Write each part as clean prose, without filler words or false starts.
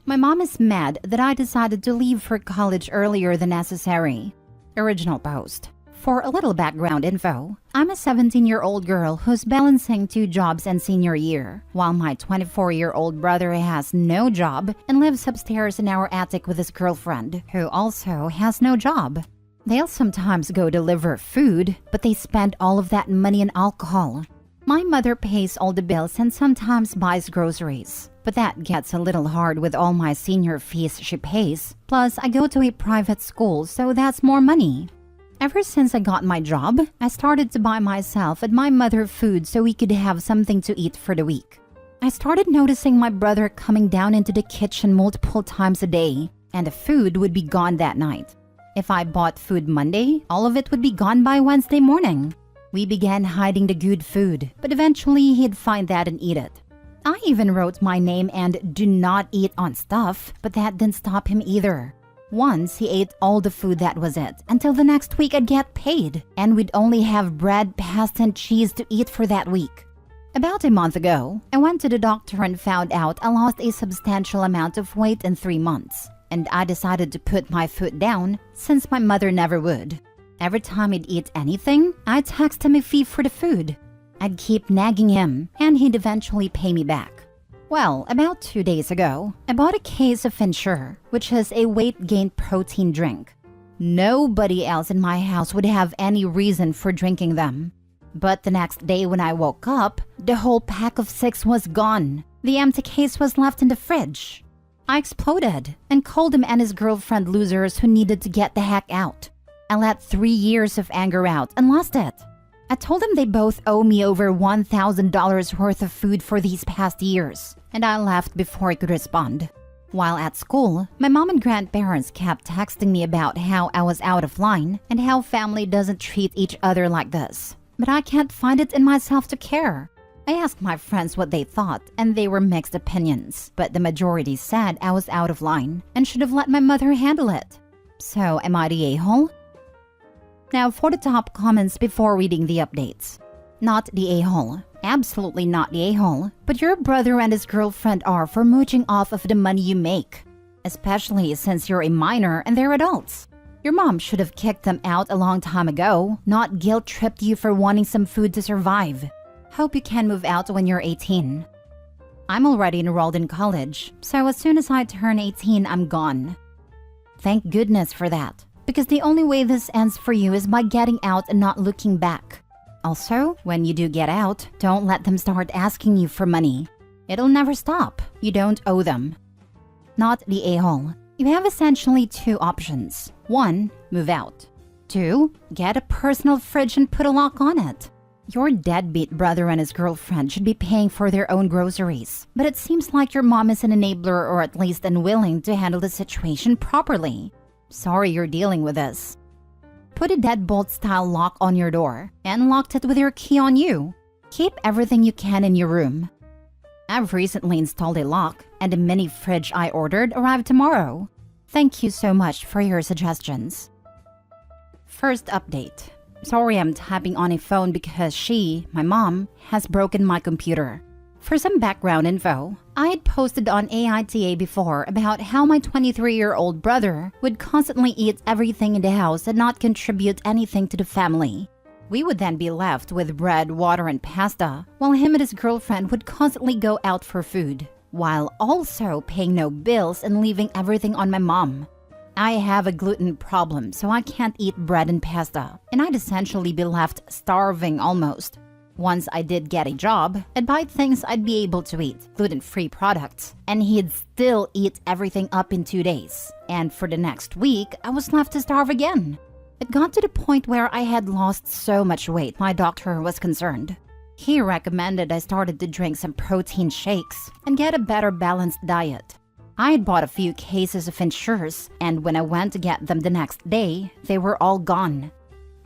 My mom is mad that I decided to leave for college earlier than necessary. Original post. For a little background info, I'm a 17-year-old girl who's balancing 2 jobs and senior year, while my 24-year-old brother has no job and lives upstairs in our attic with his girlfriend, who also has no job. They'll sometimes go deliver food, but they spend all of that money on alcohol. My mother pays all the bills and sometimes buys groceries, but that gets a little hard with all my senior fees she pays. Plus, I go to a private school, so that's more money. Ever since I got my job, I started to buy myself and my mother food so we could have something to eat for the week. I started noticing my brother coming down into the kitchen multiple times a day, and the food would be gone that night. If I bought food Monday, all of it would be gone by Wednesday morning. We began hiding the good food, but eventually he'd find that and eat it. I even wrote my name and "do not eat" on stuff, but that didn't stop him either. Once he ate all the food, that was it, until the next week I'd get paid, and we'd only have bread, pasta, and cheese to eat for that week. About a month ago, I went to the doctor and found out I lost a substantial amount of weight in 3 months, and I decided to put my foot down since my mother never would. Every time he'd eat anything, I'd text him a fee for the food. I'd keep nagging him, and he'd eventually pay me back. Well, about 2 days ago, I bought a case of Ensure, which is a weight gain protein drink. Nobody else in my house would have any reason for drinking them. But the next day when I woke up, the whole pack of 6 was gone. The empty case was left in the fridge. I exploded and called him and his girlfriend losers who needed to get the heck out. I let 3 years of anger out and lost it. I told them they both owe me over $1,000 worth of food for these past years, and I left before I could respond. While at school, my mom and grandparents kept texting me about how I was out of line and how family doesn't treat each other like this. But I can't find it in myself to care. I asked my friends what they thought, and they were mixed opinions, but the majority said I was out of line and should have let my mother handle it. So, am I the a-hole? Now for the top comments before reading the updates. Not the a-hole. Absolutely not the a-hole. But your brother and his girlfriend are for mooching off of the money you make. Especially since you're a minor and they're adults. Your mom should have kicked them out a long time ago, not guilt-tripped you for wanting some food to survive. Hope you can move out when you're 18. I'm already enrolled in college, so as soon as I turn 18, I'm gone. Thank goodness for that. Because the only way this ends for you is by getting out and not looking back. Also, when you do get out, don't let them start asking you for money. It'll never stop. You don't owe them. Not the a-hole. You have essentially 2 options. 1, move out. 2, get a personal fridge and put a lock on it. Your deadbeat brother and his girlfriend should be paying for their own groceries. But it seems like your mom is an enabler or at least unwilling to handle the situation properly. Sorry you're dealing with this. Put a deadbolt-style lock on your door and locked it with your key on you. Keep everything you can in your room. I've recently installed a lock, and a mini fridge I ordered arrived tomorrow. Thank you so much for your suggestions. First update. Sorry I'm tapping on a phone because she, my mom, has broken my computer. For some background info, I had posted on AITA before about how my 23-year-old brother would constantly eat everything in the house and not contribute anything to the family. We would then be left with bread, water, and pasta, while him and his girlfriend would constantly go out for food, while also paying no bills and leaving everything on my mom. I have a gluten problem, so I can't eat bread and pasta, and I'd essentially be left starving almost. Once I did get a job, I'd buy things I'd be able to eat, gluten-free products, and he'd still eat everything up in 2 days. And for the next week, I was left to starve again. It got to the point where I had lost so much weight my doctor was concerned. He recommended I started to drink some protein shakes and get a better balanced diet. I had bought a few cases of Ensures, and when I went to get them the next day, they were all gone.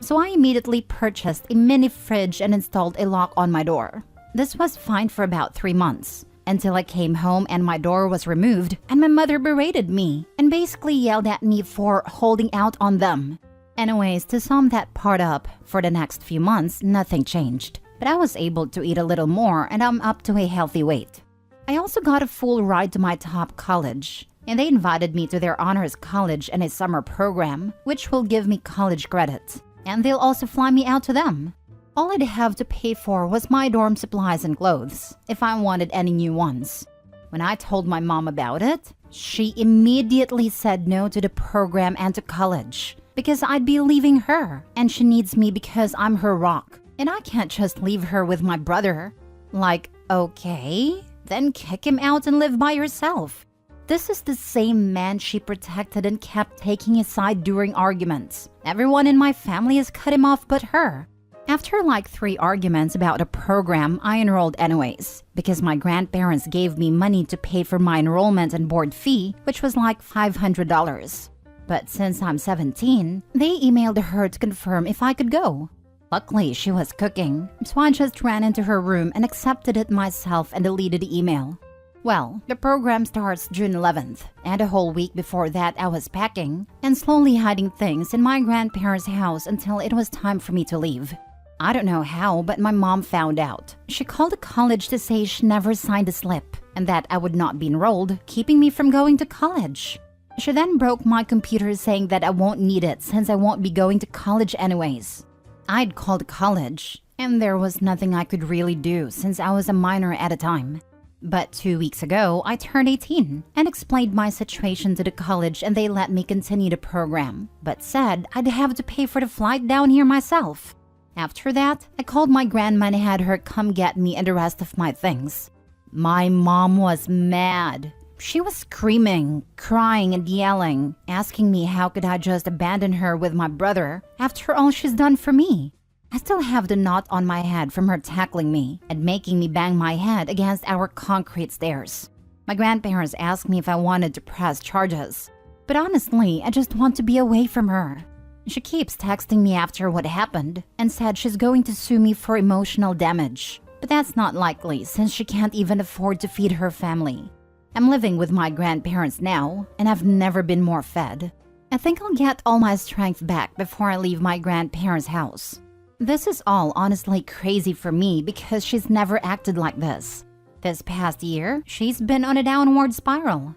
So I immediately purchased a mini fridge and installed a lock on my door. This was fine for about 3 months, until I came home and my door was removed and my mother berated me and basically yelled at me for holding out on them. Anyways, to sum that part up, for the next few months, nothing changed. But I was able to eat a little more and I'm up to a healthy weight. I also got a full ride to my top college, and they invited me to their honors college and a summer program, which will give me college credits, and they'll also fly me out to them. All I'd have to pay for was my dorm supplies and clothes, if I wanted any new ones. When I told my mom about it, she immediately said no to the program and to college, because I'd be leaving her, and she needs me because I'm her rock, and I can't just leave her with my brother. Like, okay, then kick him out and live by yourself. This is the same man she protected and kept taking his side during arguments. Everyone in my family has cut him off but her. After like 3 arguments about a program, I enrolled anyways, because my grandparents gave me money to pay for my enrollment and board fee, which was like $500. But since I'm 17, they emailed her to confirm if I could go. Luckily, she was cooking, so I just ran into her room and accepted it myself and deleted the email. Well, the program starts June 11th, and a whole week before that I was packing and slowly hiding things in my grandparents' house until it was time for me to leave. I don't know how, but my mom found out. She called the college to say she never signed a slip and that I would not be enrolled, keeping me from going to college. She then broke my computer saying that I won't need it since I won't be going to college anyways. I'd called college, and there was nothing I could really do since I was a minor at the time. But 2 weeks ago, I turned 18 and explained my situation to the college and they let me continue the program, but said I'd have to pay for the flight down here myself. After that, I called my grandma and had her come get me and the rest of my things. My mom was mad. She was screaming, crying, and yelling, asking me how could I just abandon her with my brother after all she's done for me. I still have the knot on my head from her tackling me and making me bang my head against our concrete stairs. My grandparents asked me if I wanted to press charges, but honestly, I just want to be away from her. She keeps texting me after what happened and said she's going to sue me for emotional damage, but that's not likely since she can't even afford to feed her family. I'm living with my grandparents now, and I've never been more fed. I think I'll get all my strength back before I leave my grandparents' house. This is all honestly crazy for me because she's never acted like this. This past year, she's been on a downward spiral.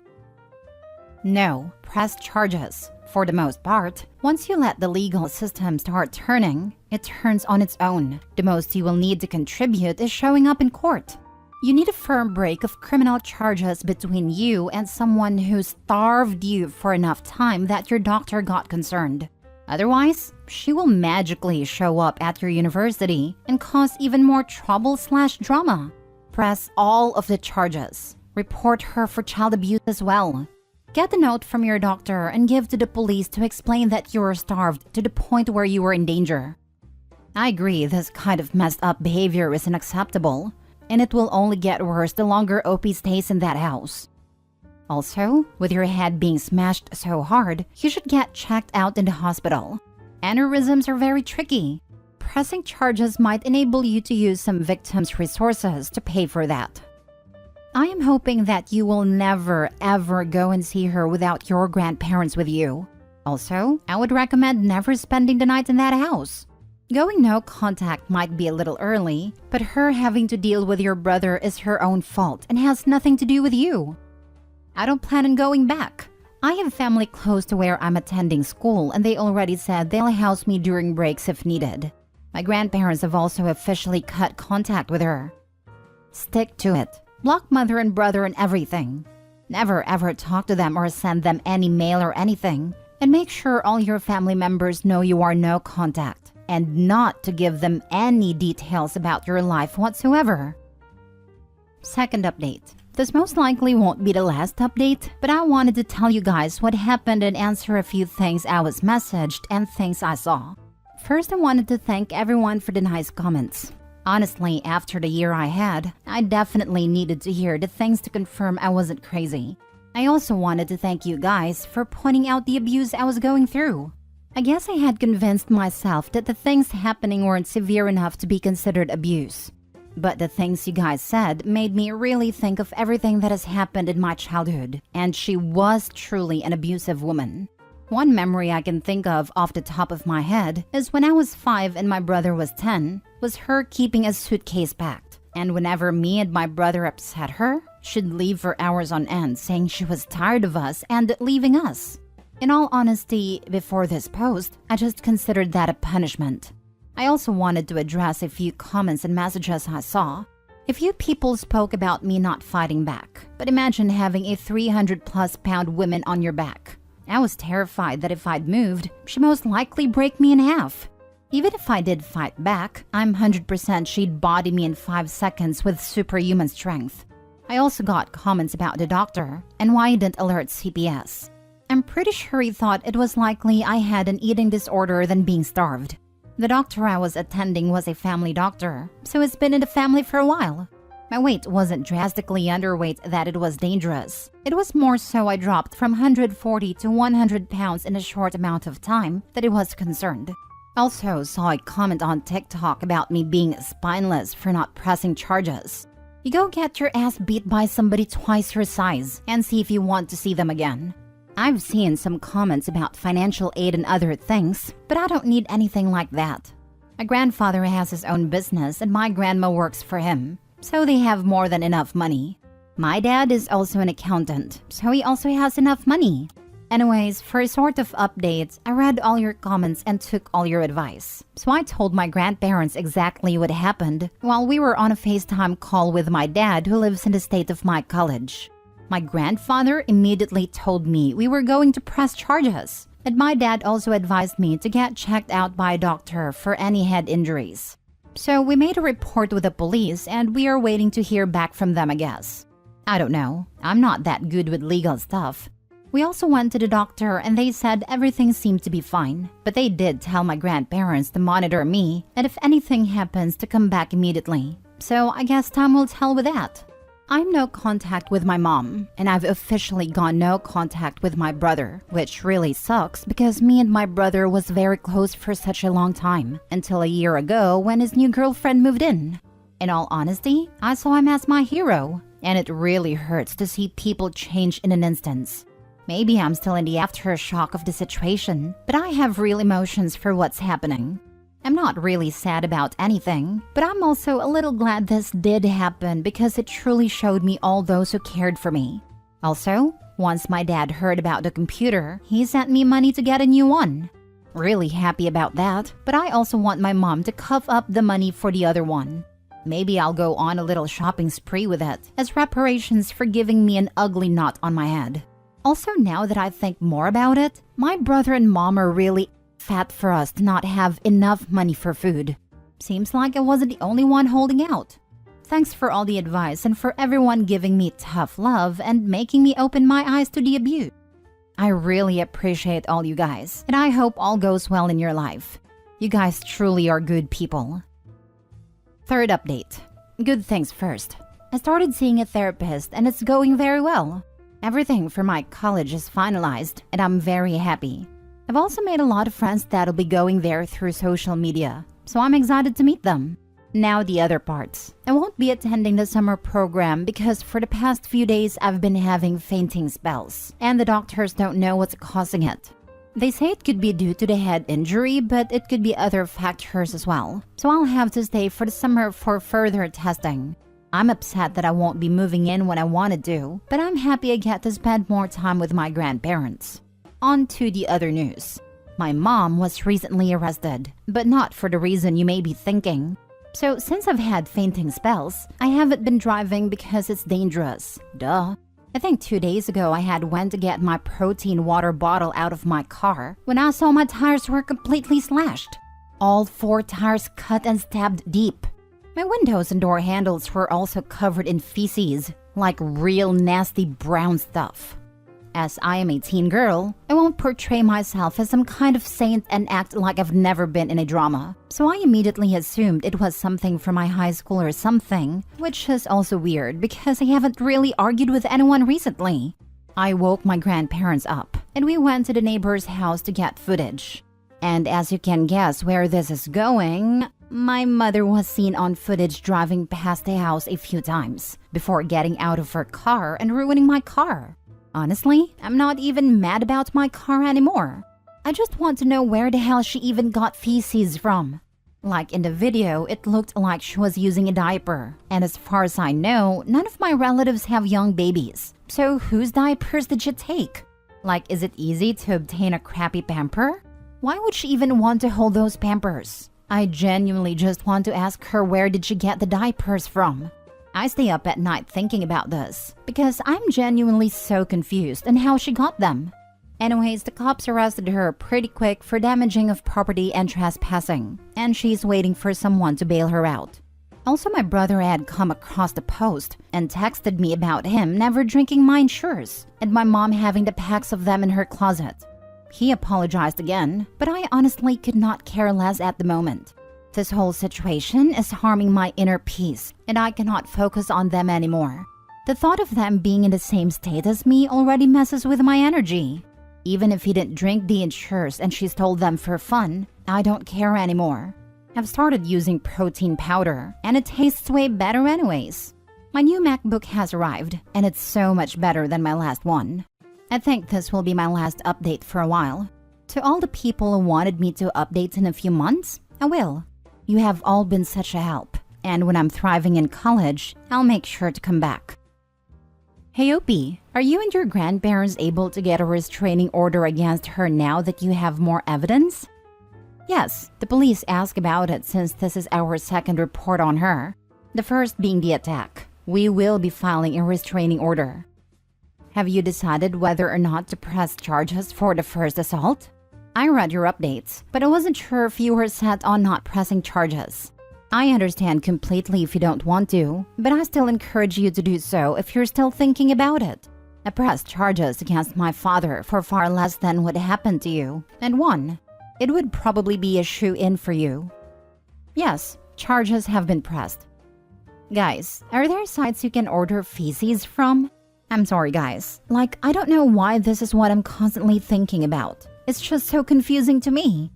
No, press charges. For the most part, once you let the legal system start turning, it turns on its own. The most you will need to contribute is showing up in court. You need a firm break of criminal charges between you and someone who starved you for enough time that your doctor got concerned. Otherwise, she will magically show up at your university and cause even more trouble/drama. Press all of the charges. Report her for child abuse as well. Get a note from your doctor and give to the police to explain that you were starved to the point where you were in danger. I agree this kind of messed up behavior is unacceptable, and it will only get worse the longer OP stays in that house. Also, with your head being smashed so hard, you should get checked out in the hospital. Aneurysms are very tricky. Pressing charges might enable you to use some victims' resources to pay for that. I am hoping that you will never ever go and see her without your grandparents with you. Also, I would recommend never spending the night in that house. Going no contact might be a little early, but her having to deal with your brother is her own fault and has nothing to do with you. I don't plan on going back. I have family close to where I'm attending school and they already said they'll house me during breaks if needed. My grandparents have also officially cut contact with her. Stick to it. Block mother and brother and everything. Never ever talk to them or send them any mail or anything. And make sure all your family members know you are no contact. And not to give them any details about your life whatsoever. Second update. This most likely won't be the last update, but I wanted to tell you guys what happened and answer a few things I was messaged and things I saw. First, I wanted to thank everyone for the nice comments. Honestly, after the year I had, I definitely needed to hear the things to confirm I wasn't crazy. I also wanted to thank you guys for pointing out the abuse I was going through. I guess I had convinced myself that the things happening weren't severe enough to be considered abuse. But the things you guys said made me really think of everything that has happened in my childhood, and she was truly an abusive woman. One memory I can think of off the top of my head is when I was 5 and my brother was 10, was her keeping a suitcase packed. And whenever me and my brother upset her, She'd leave for hours on end saying she was tired of us and leaving us. In all honesty, before this post, I just considered that a punishment. I also wanted to address a few comments and messages I saw. A few people spoke about me not fighting back, but imagine having a 300+ pound woman on your back. I was terrified that if I'd moved, she'd most likely break me in half. Even if I did fight back, I'm 100% she'd body me in 5 seconds with superhuman strength. I also got comments about the doctor and why he didn't alert CPS. I'm pretty sure he thought it was likely I had an eating disorder than being starved. The doctor I was attending was a family doctor, so it's been in the family for a while. My weight wasn't drastically underweight that it was dangerous. It was more so I dropped from 140 to 100 pounds in a short amount of time that it was concerned. Also saw a comment on TikTok about me being spineless for not pressing charges. You go get your ass beat by somebody twice your size and see if you want to see them again. I've seen some comments about financial aid and other things, but I don't need anything like that. My grandfather has his own business and my grandma works for him, so they have more than enough money. My dad is also an accountant, so he also has enough money. Anyways, for a sort of update, I read all your comments and took all your advice. So I told my grandparents exactly what happened while we were on a FaceTime call with my dad who lives in the state of my college. My grandfather immediately told me we were going to press charges, and my dad also advised me to get checked out by a doctor for any head injuries. So we made a report with the police and we are waiting to hear back from them, I guess. I don't know, I'm not that good with legal stuff. We also went to the doctor and they said everything seemed to be fine, but they did tell my grandparents to monitor me and if anything happens to come back immediately. So I guess time will tell with that. I'm no contact with my mom, and I've officially gone no contact with my brother, which really sucks because me and my brother was very close for such a long time, until a year ago when his new girlfriend moved in. In all honesty, I saw him as my hero, and it really hurts to see people change in an instant. Maybe I'm still in the aftershock of the situation, but I have real emotions for what's happening. I'm not really sad about anything, but I'm also a little glad this did happen because it truly showed me all those who cared for me. Also, once my dad heard about the computer, he sent me money to get a new one. Really happy about that, but I also want my mom to cough up the money for the other one. Maybe I'll go on a little shopping spree with it as reparations for giving me an ugly knot on my head. Also, now that I think more about it, my brother and mom are really fat for us to not have enough money for food. Seems like I wasn't the only one holding out. Thanks for all the advice and for everyone giving me tough love and making me open my eyes to the abuse. I really appreciate all you guys, and I hope all goes well in your life. You guys truly are good people. Third update. Good things first. I started seeing a therapist and it's going very well. Everything for my college is finalized and I'm very happy. I've also made a lot of friends that'll be going there through social media, so I'm excited to meet them. Now the other parts. I won't be attending the summer program because for the past few days I've been having fainting spells, and the doctors don't know what's causing it. They say it could be due to the head injury, but it could be other factors as well, so I'll have to stay for the summer for further testing. I'm upset that I won't be moving in when I want to, but I'm happy I get to spend more time with my grandparents. On to the other news. My mom was recently arrested, but not for the reason you may be thinking. So since I've had fainting spells, I haven't been driving because it's dangerous. Duh. I think 2 days ago I had went to get my protein water bottle out of my car when I saw my tires were completely slashed. All 4 tires cut and stabbed deep. My windows and door handles were also covered in feces, like real nasty brown stuff. As I am a teen girl, I won't portray myself as some kind of saint and act like I've never been in a drama. So I immediately assumed it was something from my high school or something, which is also weird because I haven't really argued with anyone recently. I woke my grandparents up, and we went to the neighbor's house to get footage. And as you can guess where this is going, my mother was seen on footage driving past the house a few times before getting out of her car and ruining my car. Honestly, I'm not even mad about my car anymore. I just want to know where the hell she even got feces from. Like in the video, it looked like she was using a diaper. And as far as I know, none of my relatives have young babies. So whose diapers did she take? Like, is it easy to obtain a crappy pamper? Why would she even want to hold those pampers? I genuinely just want to ask her where did she get the diapers from? I stay up at night thinking about this because I'm genuinely so confused on how she got them. Anyways, the cops arrested her pretty quick for damaging of property and trespassing, and she's waiting for someone to bail her out. Also, my brother had come across the post and texted me about him never drinking my Ensures and my mom having the packs of them in her closet. He apologized again, but I honestly could not care less at the moment. This whole situation is harming my inner peace, and I cannot focus on them anymore. The thought of them being in the same state as me already messes with my energy. Even if he didn't drink the Ensures and she stole them for fun, I don't care anymore. I've started using protein powder, and it tastes way better anyways. My new MacBook has arrived, and it's so much better than my last one. I think this will be my last update for a while. To all the people who wanted me to update in a few months, I will. You have all been such a help, and when I'm thriving in college, I'll make sure to come back. Hey Opie, are you and your grandparents able to get a restraining order against her now that you have more evidence? Yes, the police asked about it since this is our second report on her. The first being the attack. We will be filing a restraining order. Have you decided whether or not to press charges for the first assault? I read your updates, but I wasn't sure if you were set on not pressing charges. I understand completely if you don't want to, but I still encourage you to do so if you're still thinking about it. I pressed charges against my father for far less than what happened to you, and won. It would probably be a shoe-in for you. Yes, charges have been pressed. Guys, are there sites you can order feces from? I'm sorry guys, I don't know why this is what I'm constantly thinking about. It's just so confusing to me.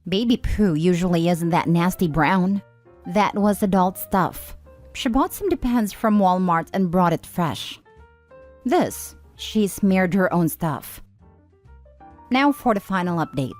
Baby poo usually isn't that nasty brown. That was adult stuff. She bought some Depends from Walmart and brought it fresh. This, she smeared her own stuff. Now for the final update.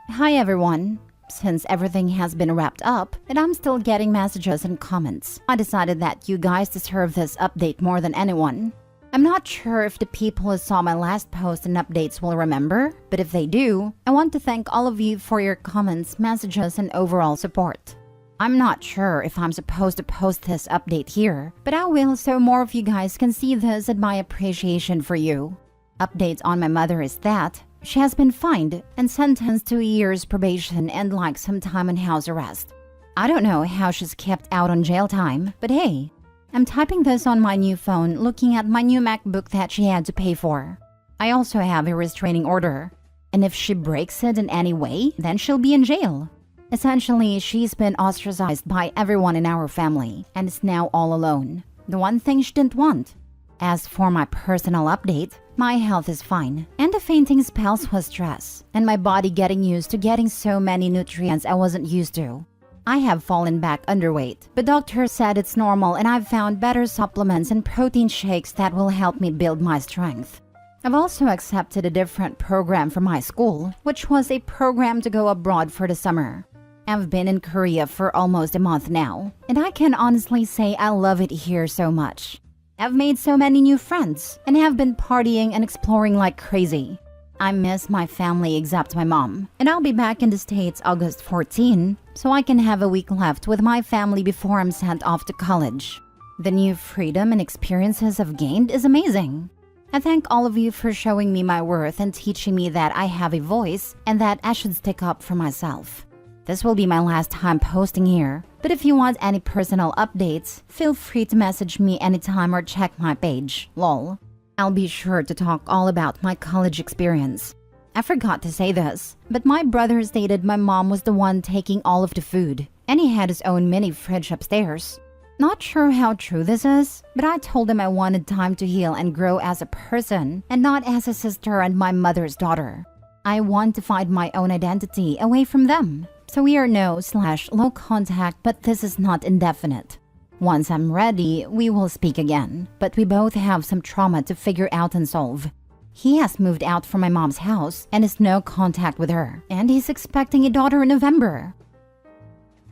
Hi everyone. Since everything has been wrapped up and I'm still getting messages and comments, I decided that you guys deserve this update more than anyone. I'm not sure if the people who saw my last post and updates will remember, but if they do, I want to thank all of you for your comments, messages, and overall support. I'm not sure if I'm supposed to post this update here, but I will so more of you guys can see this and my appreciation for you. Updates on my mother is that she has been fined and sentenced to a year's probation and some time in house arrest. I don't know how she's kept out on jail time, but hey, I'm typing this on my new phone looking at my new MacBook that she had to pay for. I also have a restraining order, and if she breaks it in any way, then she'll be in jail. Essentially, she's been ostracized by everyone in our family and is now all alone. The one thing she didn't want. As for my personal update, my health is fine, and the fainting spells was stress, and my body getting used to getting so many nutrients I wasn't used to. I have fallen back underweight, but doctor said it's normal and I've found better supplements and protein shakes that will help me build my strength. I've also accepted a different program from my school, which was a program to go abroad for the summer. I've been in Korea for almost a month now, and I can honestly say I love it here so much. I've made so many new friends and have been partying and exploring like crazy. I miss my family except my mom, and I'll be back in the States August 14, so I can have a week left with my family before I'm sent off to college. The new freedom and experiences I've gained is amazing. I thank all of you for showing me my worth and teaching me that I have a voice and that I should stick up for myself. This will be my last time posting here, but if you want any personal updates, feel free to message me anytime or check my page, lol. I'll be sure to talk all about my college experience. I forgot to say this, but my brother stated my mom was the one taking all of the food, and he had his own mini fridge upstairs. Not sure how true this is, but I told him I wanted time to heal and grow as a person, and not as a sister and my mother's daughter. I want to find my own identity away from them. So we are no/low contact, but this is not indefinite. Once I'm ready, we will speak again, but we both have some trauma to figure out and solve. He has moved out from my mom's house and is no contact with her, and he's expecting a daughter in November.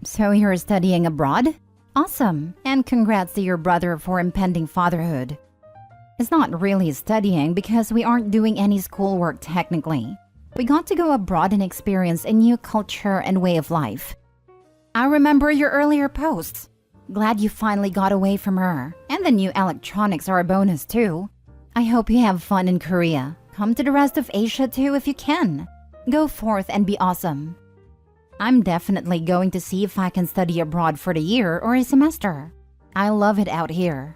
So you're studying abroad? Awesome, and congrats to your brother for impending fatherhood. It's not really studying because we aren't doing any schoolwork technically. We got to go abroad and experience a new culture and way of life. I remember your earlier posts. Glad you finally got away from her. And the new electronics are a bonus too. I hope you have fun in Korea. Come to the rest of Asia too if you can. Go forth and be awesome. I'm definitely going to see if I can study abroad for the year or a semester. I love it out here.